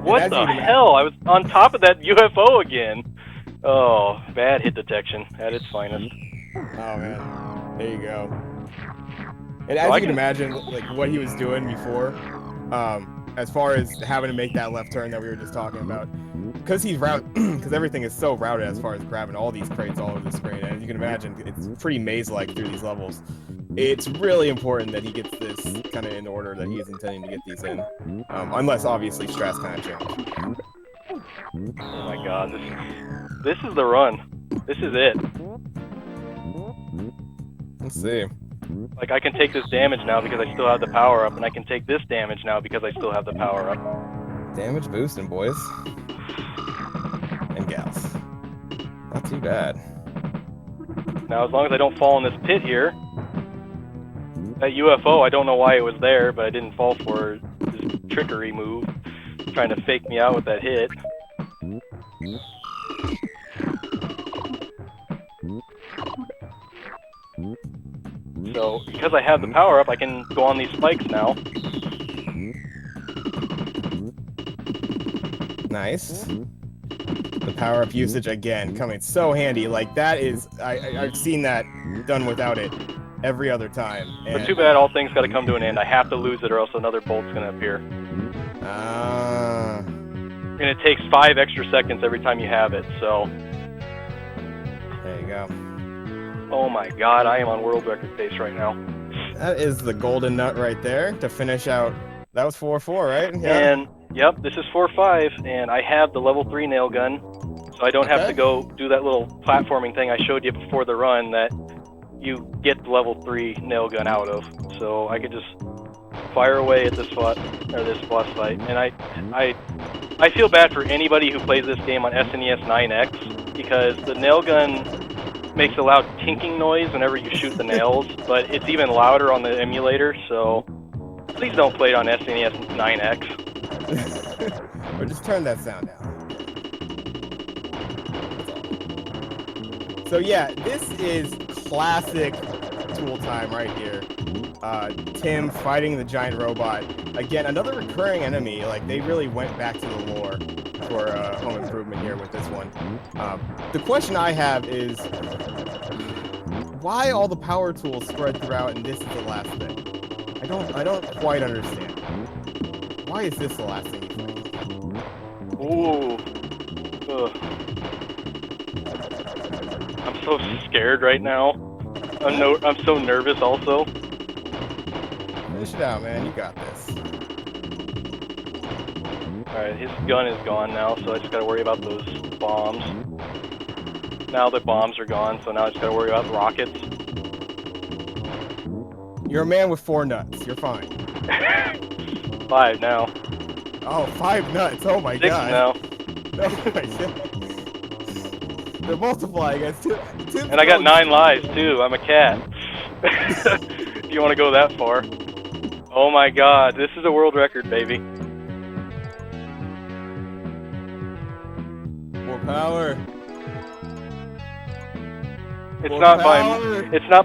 What the hell? I was on top of that UFO again. Oh, bad hit detection at its finest.
Oh man, there you go. And as you can imagine, like what he was doing before, as far as having to make that left turn that we were just talking about, because because everything is so routed as far as grabbing all these crates all over the screen. And as you can imagine, it's pretty maze-like through these levels. it's really important that he gets this kind of in order that he's intending to get these in. Unless, obviously, strats kind of change.
Oh my god, this is the run. This is it.
Let's see.
Like, I can take this damage now because I still have the power up, and I can take this damage now because I still have the power up.
Damage boosting, boys. And gals. Not too bad.
Now, as long as I don't fall in this pit here, that UFO, I don't know why it was there, but I didn't fall for this trickery move, trying to fake me out with that hit. So, because I have the power up, I can go on these spikes now.
Nice. The power-up usage again coming so handy. Like, that is, I've seen that done without it every other time. And
But too bad, all things got to come to an end. I have to lose it or else another bolt's going to appear. And it takes 5 extra seconds every time you have it, so...
There you go.
Oh my god, I am on world record pace right now.
That is the golden nut right there to finish out. That was 4-4, right?
Yeah. And, yep, this is 4-5, and I have the level 3 nail gun, so I don't have to go do that little platforming thing I showed you before the run that you get the level 3 nail gun out of. So I could just fire away at this boss fight. And I feel bad for anybody who plays this game on SNES 9X, because the nail gun makes a loud tinking noise whenever you shoot the nails, but it's even louder on the emulator, so please don't play it on SNES 9X.
Or just turn that sound down. So yeah, this is classic tool time right here. Tim fighting the giant robot. Again, another recurring enemy. Like, they really went back to the lore for home improvement here with this one. The question I have is, why all the power tools spread throughout and this is the last thing? I don't quite understand. Why is this the last thing you find?
Ooh. Ugh. I'm so scared right now. I'm so nervous also.
Finish it out, man. You got this.
Alright, his gun is gone now, so I just gotta worry about those bombs. Now the bombs are gone, so now I just gotta worry about rockets.
You're a man with 4 nuts. You're fine.
5 now.
Oh, 5 nuts. Oh my
6
god.
now.
Oh my god. They're multiplying, guys.
And I got 9 lives, too. I'm a cat. If you want to go that far. Oh my god, this is a world record, baby.
More power.
It's not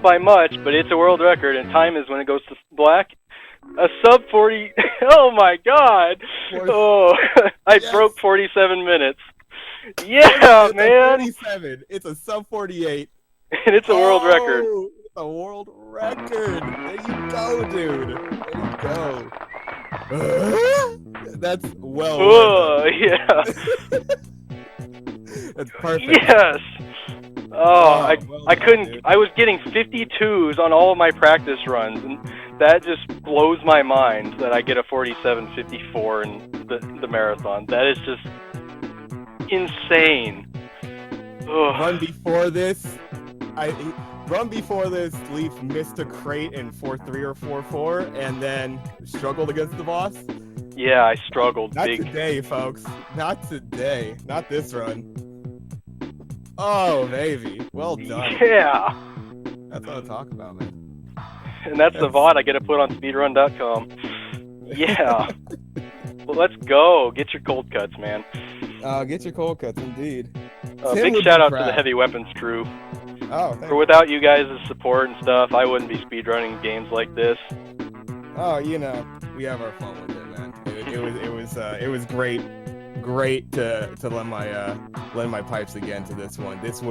by much, but it's a world record, and time is when it goes to black. A sub 40. Oh my god.
40.
Oh, I broke 47 minutes. Yeah, man.
47. It's a sub 48.
And it's a world record.
It's a world record. There you go, dude. There you go. That's well.
Oh, yeah.
That's perfect.
Yes. Oh, I couldn't.
Dude.
I was getting 52s on all of my practice runs, and that just blows my mind that I get a 47:54 in the marathon. That is just insane. Ugh.
Run before this, Leaf missed a crate in 4-3 or 4-4, and then struggled against the boss.
Yeah, I struggled
Not
big.
today, folks. Not today. Not this run. Oh, baby. Well done.
Yeah.
That's what I'm talking about, man.
And that's the VOD I get to put on speedrun.com. Yeah. Well, let's go. Get your cold cuts, man.
Get your cold cuts, indeed.
Big shout out to the Heavy Weapons crew.
Oh,
For without you guys' support and stuff, I wouldn't be speedrunning games like this.
Oh, you know, we have our fun with it, man. It was great to lend my pipes again to this one. This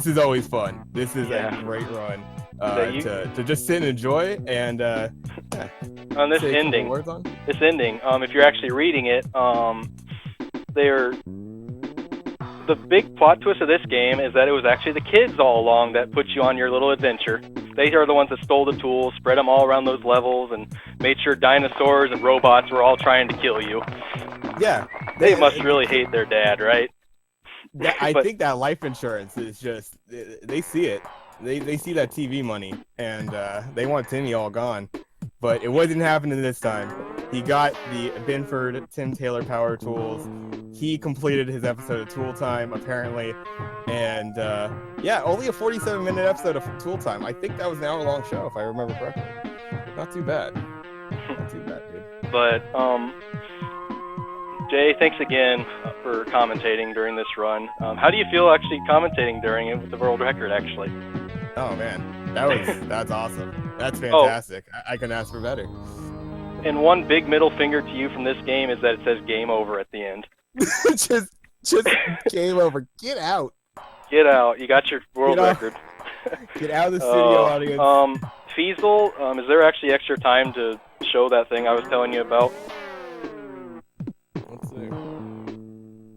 is always fun. This is a great run to just sit and enjoy and
on this ending. This ending, if you're actually reading it, the big plot twist of this game is that it was actually the kids all along that put you on your little adventure. They are the ones that stole the tools, spread them all around those levels, and made sure dinosaurs and robots were all trying to kill you.
Yeah.
They must really hate their dad, right?
I think that life insurance is just, they see it. They see that TV money, and they want Timmy all gone. But it wasn't happening this time. He got the Binford Tim Taylor power tools. He completed his episode of Tool Time, apparently. And yeah, only a 47-minute episode of Tool Time. I think that was an hour-long show, if I remember correctly. Not too bad. Not too bad, dude.
But, Jay, thanks again for commentating during this run. How do you feel actually commentating during it with the world record, actually?
Oh, man. That's awesome. That's fantastic. Oh. I couldn't ask for better.
And one big middle finger to you from this game is that it says game over at the end.
just game over. Get out.
Get out. You got your world record.
Get out of the studio, audience.
Feasel, is there actually extra time to show that thing I was telling you about?
Let's see.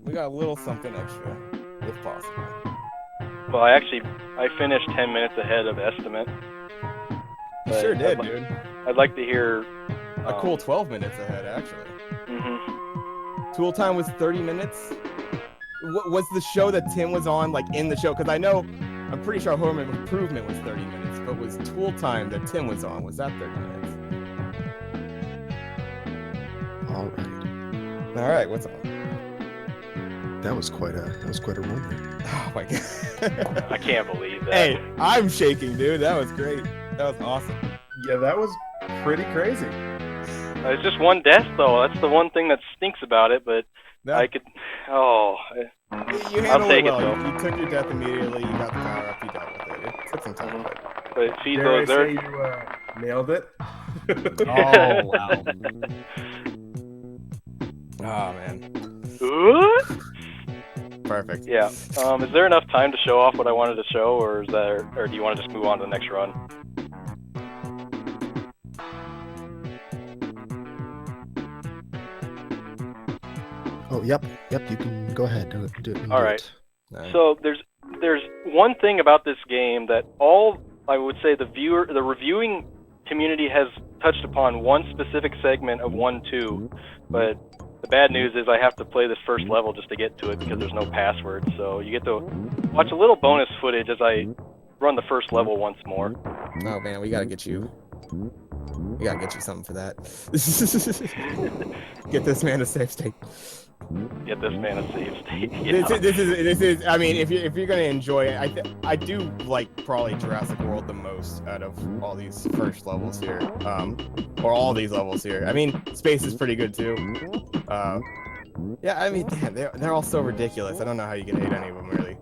We got a little something extra, if possible.
Well, I finished 10 minutes ahead of estimate.
You sure did, dude.
I'd like to hear...
a cool 12 minutes ahead, actually.
Mm-hmm.
Tool Time was 30 minutes. Was the show that Tim was on, like, in the show? Because I'm pretty sure Home Improvement was 30 minutes, but was Tool Time that Tim was on, was that 30 minutes? All right, what's on?
That was quite a run there.
Oh my god.
I can't believe that.
Hey, I'm shaking, dude. That was great. That was awesome.
Yeah, that was pretty crazy.
It's just one death, though. That's the one thing that stinks about it, but I could... Oh.
You handled it well. You took your death immediately. You got the power up. You dealt with it. It took some time.
But
Dare I say you nailed it?
Oh, wow. Oh, man. Perfect.
Yeah. Is there enough time to show off what I wanted to show, or do you want to just move on to the next run?
Oh, yep. You can go ahead. Do it.
All right. So there's one thing about this game that I would say the reviewing community has touched upon one specific segment of 1-2, but the bad news is I have to play this first level just to get to it because there's no password. So you get to watch a little bonus footage as I run the first level once more.
Oh man, we gotta get you. We gotta get you something for that. Get this man a safe state.
Get this man a safe state. Yeah.
This is. I mean, if you're gonna enjoy it, I do like probably Jurassic World the most out of all these first levels here, or all these levels here. I mean, space is pretty good too. Yeah, I mean, damn, they're all so ridiculous. I don't know how you can hate any of them really.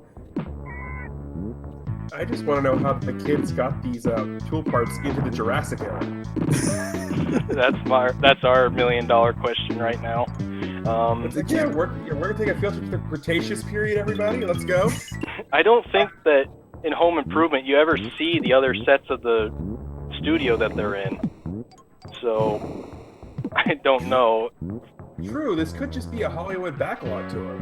I just want to know how the kids got these tool parts into the Jurassic era.
That's our $1 million question right now.
Yeah, we're gonna take a field trip to the Cretaceous period, everybody. Let's go.
I don't think that in Home Improvement you ever see the other sets of the studio that they're in. So I don't know.
True, this could just be a Hollywood backlot tour.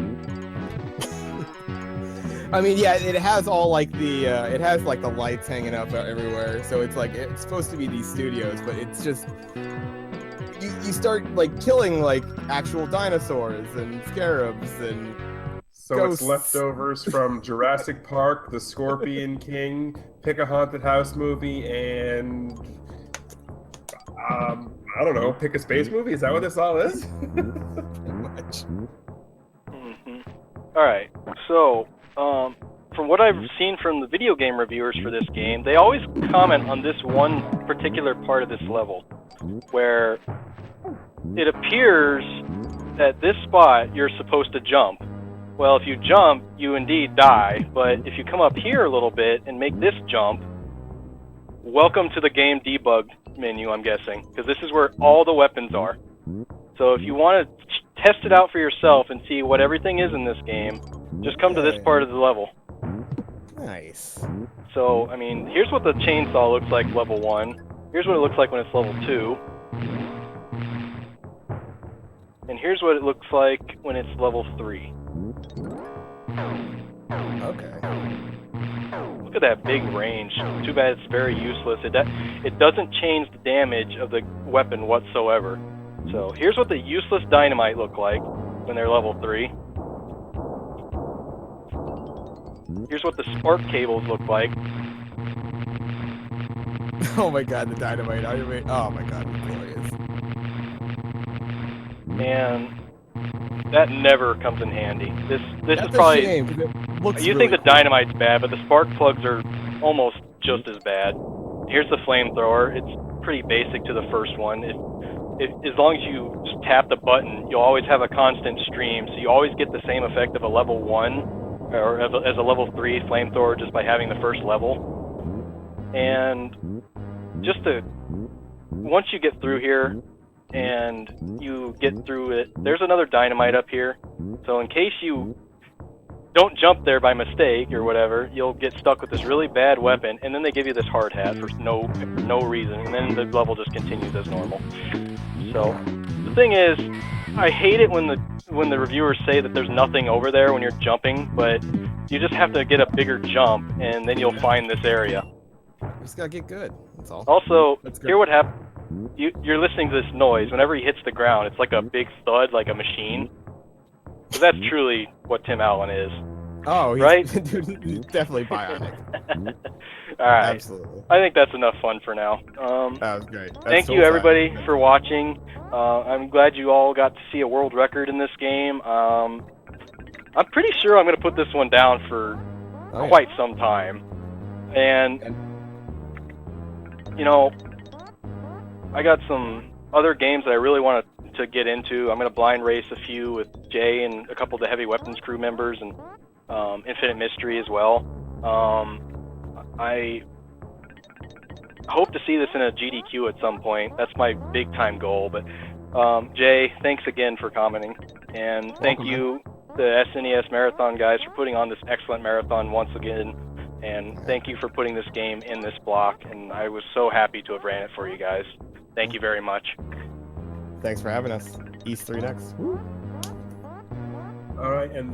I mean, yeah, it has all like the lights hanging up everywhere. So it's like it's supposed to be these studios, but it's just you start like killing like actual dinosaurs and scarabs and ghosts.
It's leftovers from Jurassic Park, The Scorpion King, Pick a Haunted House movie, and I don't know, pick a space movie. Is that what this all is?
Pretty much.
Mm-hmm. All right, so. From what I've seen from the video game reviewers for this game, they always comment on this one particular part of this level, where it appears at this spot you're supposed to jump. Well, if you jump, you indeed die, but if you come up here a little bit and make this jump, welcome to the game debug menu, I'm guessing, because this is where all the weapons are. So if you want to test it out for yourself and see what everything is in this game, just come to this part of the level.
Nice.
So, I mean, here's what the chainsaw looks like level 1. Here's what it looks like when it's level 2. And here's what it looks like when it's level 3.
Okay.
Look at that big range. Too bad it's very useless. It doesn't change the damage of the weapon whatsoever. So here's what the useless dynamite look like when they're level 3. Here's what the spark cables look like.
Oh my god, the dynamite. Oh my god, glorious.
And that never comes in handy. This
That's
is probably...
a shame, 'cause it looks
You
really
think the
cool.
dynamite's bad, but the spark plugs are almost just as bad. Here's the flamethrower. It's pretty basic to the first one. As long as you just tap the button, you'll always have a constant stream, so you always get the same effect of a level 1 or as a level 3 flamethrower just by having the first level. And once you get through here and you get through it, there's another dynamite up here. So in case you don't jump there by mistake or whatever, you'll get stuck with this really bad weapon, and then they give you this hard hat for no reason, and then the level just continues as normal. So the thing is, I hate it when the reviewers say that there's nothing over there when you're jumping, but you just have to get a bigger jump, and then you'll find this area.
You just gotta get good. That's all.
Also,
That's good.
hear what happens. You're listening to this noise. Whenever he hits the ground, it's like a big thud, like a machine. So that's truly what Tim Allen is.
Oh,
right?
He's definitely bionic.
All right.
Absolutely.
I think that's enough fun for now.
That was great. That's
Thank
so
you, everybody,
fun.
for watching. I'm glad you all got to see a world record in this game. I'm pretty sure I'm going to put this one down for quite some time. And, you know, I got some other games that I really want to get into. I'm going to blind race a few with Jay and a couple of the Heavy Weapons crew members, and Infinite Mystery as well. I hope to see this in a GDQ at some point. That's my big time goal. But Jay, thanks again for commenting, and thank you, the SNES Marathon guys, for putting on this excellent marathon once again. And thank you for putting this game in this block. And I was so happy to have ran it for you guys. Thank you very much.
Thanks for having us. East 3 next. Woo.
All right, and